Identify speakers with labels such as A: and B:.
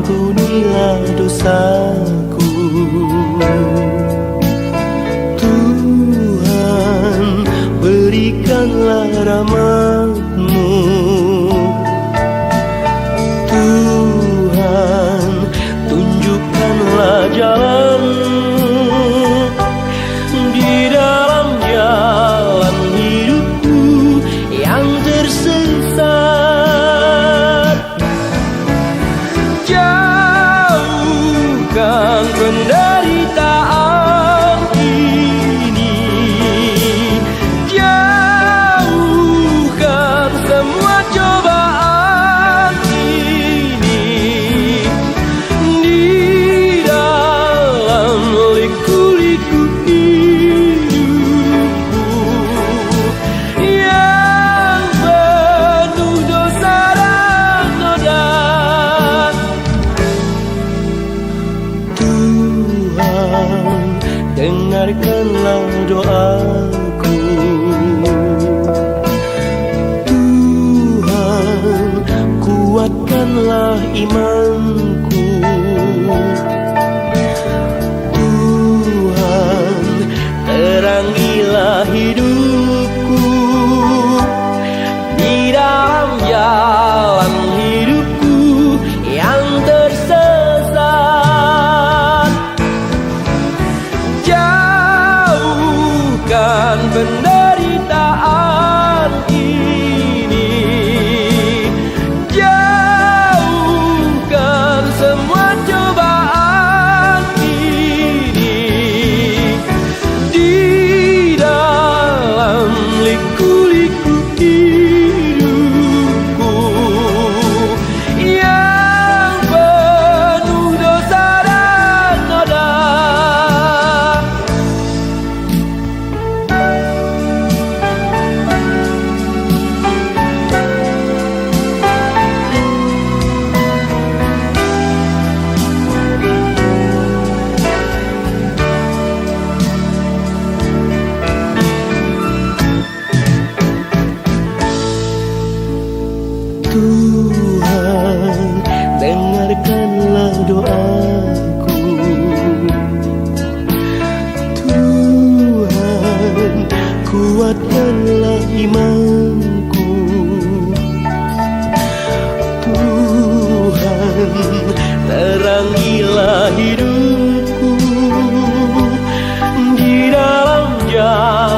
A: ampunilah dosaku. Tuhan, berikanlah rahmat-Mu. Tuhan, tunjukkanlah jalan-Mu di dalam jalan hidupku yang tersesat. Jauhkan penderitaan ini, jauhkan semua cobaan ini. Di dalam liku-liku hidupku yang penuh dosa dan noda, Tuhan, dengarkanlah doaku. Tuhan, kuatkanlah imanku. Tuhan, terangilah hidupku di dalam jalan hidupku yang tersesat. Jauhkan penderitaan ini, jauhkan semua cobaan ini. Di dalam liku-liku hidupku yang penuh dosa dan noda, Tuhan, dengarkanlah doaku. Tuhan, kuatkanlah imanku. Tuhan, terangilah hidupku di dalam jalan